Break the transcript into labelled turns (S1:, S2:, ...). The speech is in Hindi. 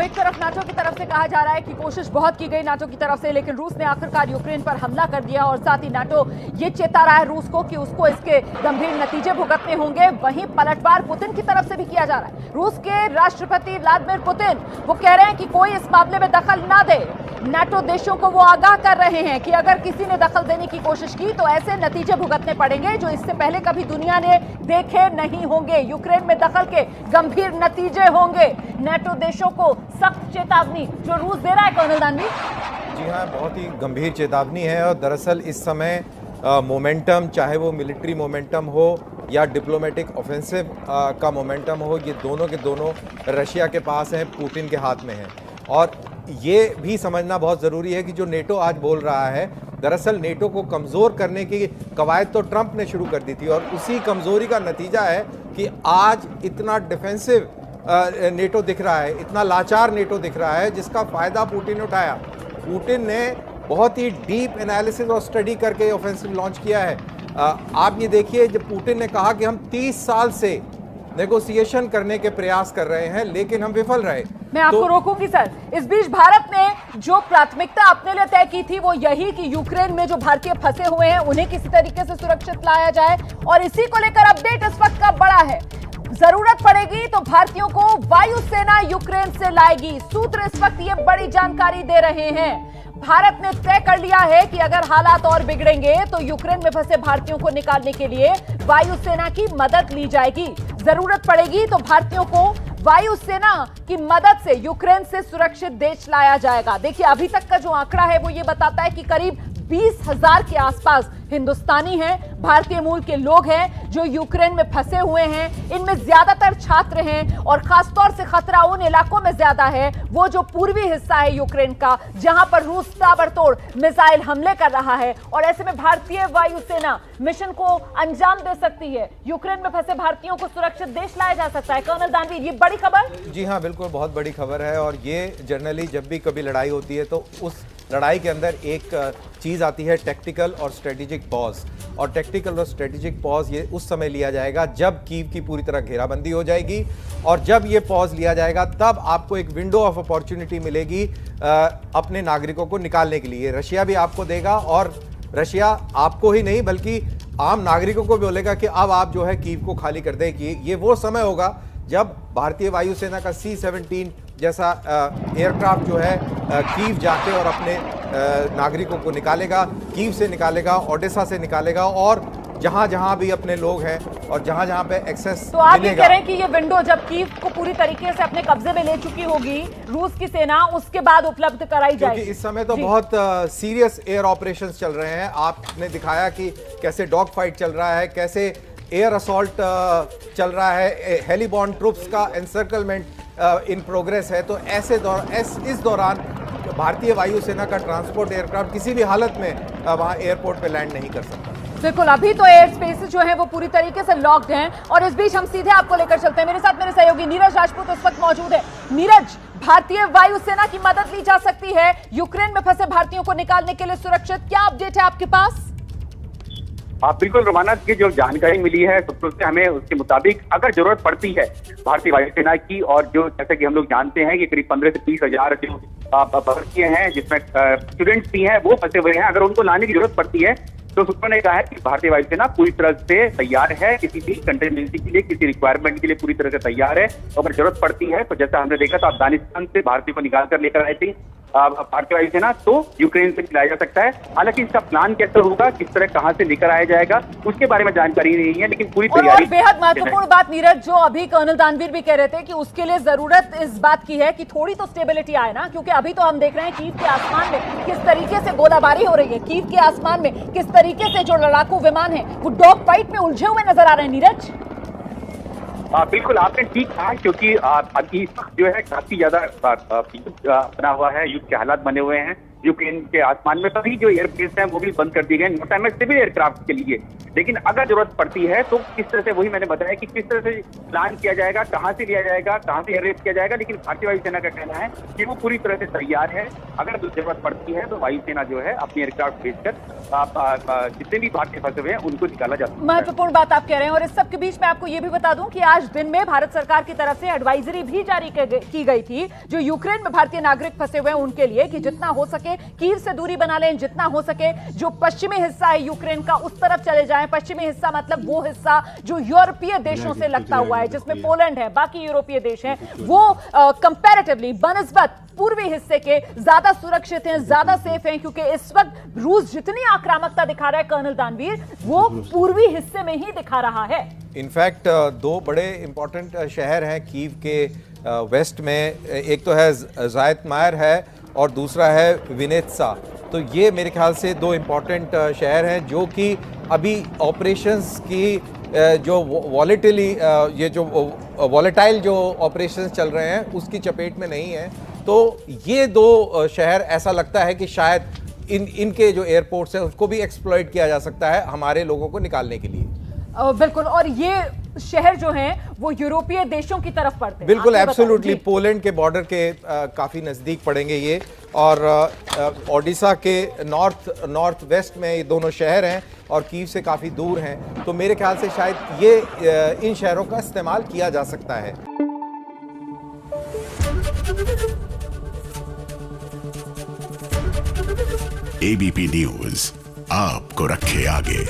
S1: तो एक तरफ नाटो की तरफ से कहा जा रहा है कि कोशिश बहुत की गई नाटो की तरफ से, लेकिन रूस ने आखिरकार यूक्रेन पर हमला कर दिया और साथ ही नाटो ये चेता रहा है रूस को कि उसको इसके गंभीर नतीजे भुगतने होंगे। वहीं पलटवार पुतिन की तरफ से भी किया जा रहा है। रूस के राष्ट्रपति व्लादिमीर पुतिन वो कह रहे हैं कि कोई इस मामले में दखल ना दे। नाटो देशों को वो आगाह कर रहे हैं कि अगर किसी ने दखल देने की कोशिश की तो ऐसे नतीजे भुगतने पड़ेंगे जो इससे पहले कभी दुनिया ने देखे नहीं होंगे। यूक्रेन में दखल के गंभीर नतीजे होंगे। नाटो देशों को सख्त चेतावनी जो रूस दे रहा है कर्नल दानवी।
S2: जी हाँ, बहुत ही गंभीर चेतावनी है और दरअसल इस समय मोमेंटम, चाहे वो मिलिट्री मोमेंटम हो या डिप्लोमेटिक ऑफेंसिव का मोमेंटम हो, ये दोनों के दोनों रशिया के पास है, पुतिन के हाथ में है। और ये भी समझना बहुत ज़रूरी है कि जो नेटो आज बोल रहा है, दरअसल नेटो को कमज़ोर करने की कवायद तो ट्रंप ने शुरू कर दी थी और उसी कमज़ोरी का नतीजा है कि आज इतना डिफेंसिव नेटो दिख रहा है, इतना लाचार नेटो दिख रहा है, जिसका फ़ायदा पुतिन ने उठाया। पुतिन ने बहुत ही डीप एनालिसिस और स्टडी करके ऑफेंसिव लॉन्च किया है। आप ये देखिए, जब पुतिन ने कहा कि हम 30 साल से नेगोशिएशन करने के प्रयास कर रहे हैं लेकिन हम विफल रहे।
S1: मैं आपको रोकूंगी सर। इस बीच भारत ने जो प्राथमिकता अपने लिए तय की थी वो यही कि यूक्रेन में जो भारतीय फंसे हुए हैं उन्हें किसी तरीके से सुरक्षित लाया जाए, और इसी को लेकर अपडेट इस वक्त का बड़ा है। जरूरत पड़ेगी तो भारतीयों को वायुसेना यूक्रेन से लाएगी। सूत्र इस वक्त ये बड़ी जानकारी दे रहे हैं। भारत ने तय कर लिया है कि अगर हालात और बिगड़ेंगे तो यूक्रेन में फंसे भारतीयों को निकालने के लिए वायुसेना की मदद ली जाएगी। जरूरत पड़ेगी तो भारतीयों को वायुसेना की मदद से यूक्रेन से सुरक्षित देश लाया जाएगा। देखिए, अभी तक का जो आंकड़ा है वो ये बताता है कि करीब 20,000 के आसपास हिंदुस्तानी हैं, भारतीय मूल के लोग हैं जो यूक्रेन में फंसे हुए हैं। इनमें ज्यादातर छात्र हैं और खासतौर से खतरा उन इलाकों में ज्यादा है, वो जो पूर्वी हिस्सा है यूक्रेन का, जहां पर रूस ताबड़तोड़ मिसाइल हमले कर रहा है। और ऐसे में भारतीय वायुसेना मिशन को अंजाम दे सकती है। यूक्रेन में फंसे भारतीयों को सुरक्षित देश लाया जा सकता है। कर्नल दानवी, ये बड़ी खबर।
S2: जी हाँ, बिल्कुल बहुत बड़ी खबर है। और ये जनरली जब भी कभी लड़ाई होती है तो उस लड़ाई के अंदर एक चीज़ आती है, टैक्टिकल और स्ट्रेटेजिक पॉज। और टैक्टिकल और स्ट्रेटेजिक पॉज ये उस समय लिया जाएगा जब कीव की पूरी तरह घेराबंदी हो जाएगी, और जब ये पॉज लिया जाएगा तब आपको एक विंडो ऑफ अपॉर्चुनिटी मिलेगी अपने नागरिकों को निकालने के लिए। रशिया भी आपको देगा, और रशिया आपको ही नहीं बल्कि आम नागरिकों को भी बोलेगा कि अब आप जो है कीव को खाली कर दें। कि ये वो समय होगा जब भारतीय वायुसेना का C-17 जैसा एयरक्राफ्ट जो है कीव जाके और अपने नागरिकों को निकालेगा, कीव से निकालेगा, ओडेसा से निकालेगा, और जहां जहां भी अपने लोग हैं और जहां जहां पे एक्सेस
S1: तो आप ये कह रहे हैं कि ये विंडो जब कीव को पूरी तरीके से अपने कब्जे में ले चुकी होगी रूस की सेना, उसके बाद उपलब्ध कराई जाएगी।
S2: क्योंकि इस समय तो बहुत सीरियस एयर ऑपरेशंस चल रहे हैं। आपने दिखाया कि कैसे डॉग फाइट चल रहा है, कैसे एयर असॉल्ट चल रहा है, हेलीबॉर्न ट्रूप्स का एनसर्कलमेंट इन प्रोग्रेस है। तो इस दौरान भारतीय वायुसेना का ट्रांसपोर्ट एयरक्राफ्ट किसी भी हालत में वहां एयरपोर्ट पे लैंड नहीं कर सकता।
S1: बिल्कुल, अभी तो एयर स्पेस जो है वो पूरी तरीके से लॉक्ड हैं। और इस बीच हम सीधे आपको लेकर चलते हैं। मेरे साथ मेरे सहयोगी नीरज राजपूत इस वक्त मौजूद है। नीरज, भारतीय वायुसेना की मदद ली जा सकती है यूक्रेन में फंसे भारतीयों को निकालने के लिए सुरक्षित, क्या अपडेट है आपके पास?
S3: बिल्कुल रोमाना, की जो जानकारी मिली है सूत्रों से हमें, उसके मुताबिक अगर जरूरत पड़ती है भारतीय वायुसेना की, और जो जैसे कि हम लोग जानते हैं कि करीब 15 से 20 हजार जो भारतीय हैं जिसमें स्टूडेंट्स भी हैं वो फंसे हुए हैं, अगर उनको लाने की जरूरत पड़ती है तो सूत्रों ने कहा है कि भारतीय वायुसेना पूरी तरह से तैयार है, किसी भी कंटिजेंसी के लिए, किसी रिक्वायरमेंट के लिए पूरी तरह से तैयार है। अगर जरूरत पड़ती है तो जैसा हमने देखा था अफगानिस्तान से भारतीय को निकाल कर लेकर आए थे भारतीय वायुसेना, तो यूक्रेन से लाया जा सकता है। हालांकि इसका प्लान कैसे होगा, किस तरह कहां से लेकर आया जाएगा, उसके बारे में जानकारी नहीं है, लेकिन पूरी तैयारी।
S1: बेहद महत्वपूर्ण बात नीरज, जो अभी कर्नल दानवीर भी कह रहे थे कि उसके लिए जरूरत इस बात की है कि थोड़ी तो स्टेबिलिटी आए ना, क्योंकि अभी तो हम देख रहे हैं कीव के आसमान में किस तरीके से गोलाबारी हो रही है। कीव के आसमान में किस तरीके से जो लड़ाकू विमान है वो डॉग फाइट में उलझे हुए नजर आ रहे हैं। नीरज,
S3: बिल्कुल आपने ठीक कहा, क्योंकि अभी जो है काफी ज्यादा बना हुआ है, युद्ध के हालात बने हुए हैं। यूक्रेन के आसमान में सभी जो एयरबेस हैं वो भी बंद कर दिए गए, नॉट टाइम में सिविल एयरक्राफ्ट के लिए। लेकिन अगर जरूरत पड़ती है तो किस तरह से, वही मैंने बताया कि किस तरह से प्लान किया जाएगा, कहां से लिया जाएगा, कहां से एयररेस्ट किया जाएगा। लेकिन भारतीय वायुसेना का कहना है कि वो पूरी तरह से तैयार है। अगर जरूरत पड़ती है तो वायुसेना जो है अपनी एयरक्राफ्ट भेजकर जितने भी भारतीय फंसे हुए हैं उनको निकाला जा सकता है।
S1: महत्वपूर्ण बात आप कह रहे हैं। और इस सब के बीच में आपको यह भी बता दूं कि आज दिन में भारत सरकार की तरफ से एडवाइजरी भी जारी की गई थी जो यूक्रेन में भारतीय नागरिक फंसे हुए हैं उनके लिए, कि जितना हो सके कीव से दूरी बना लें, जितना हो सके जो पश्चिमी हिस्सा है यूक्रेन का उस तरफ चले जाएं। पश्चिमी हिस्सा मतलब वो हिस्सा जो यूरोपीय देशों से लगता हुआ है, जिसमें पोलैंड है, बाकी यूरोपीय देश हैं, वो कंपैरेटिवली बनस्बत पूर्वी हिस्से के ज्यादा सुरक्षित हैं, ज्यादा सेफ हैं, क्योंकि इस वक्त रूस जितनी आक्रामकता दिखा रहा है कर्नल दानवीर, वो पूर्वी हिस्से में ही दिखा रहा है।
S2: इनफैक्ट दो बड़े इंपॉर्टेंट शहर हैं कीव के वेस्ट में, एक तो है ज़ायतमायर है और दूसरा है विनेत्सा। तो ये मेरे ख्याल से दो इम्पॉर्टेंट शहर हैं जो कि अभी ऑपरेशंस की जो वॉलेटाइल जो ऑपरेशंस चल रहे हैं उसकी चपेट में नहीं है। तो ये दो शहर ऐसा लगता है कि शायद इनके जो एयरपोर्ट्स हैं उसको भी एक्सप्लॉइट किया जा सकता है हमारे लोगों को निकालने के लिए।
S1: बिल्कुल, और ये शहर जो हैं वो यूरोपीय देशों की तरफ पड़ते हैं।
S2: बिल्कुल, एब्सोल्युटली पोलैंड के बॉर्डर के काफी नजदीक पड़ेंगे ये, और ओडिशा के नॉर्थ वेस्ट में ये दोनों शहर हैं और कीव से काफी दूर हैं। तो मेरे ख्याल से शायद ये इन शहरों का इस्तेमाल किया जा सकता है।
S4: एबीपी न्यूज आपको रखे आगे।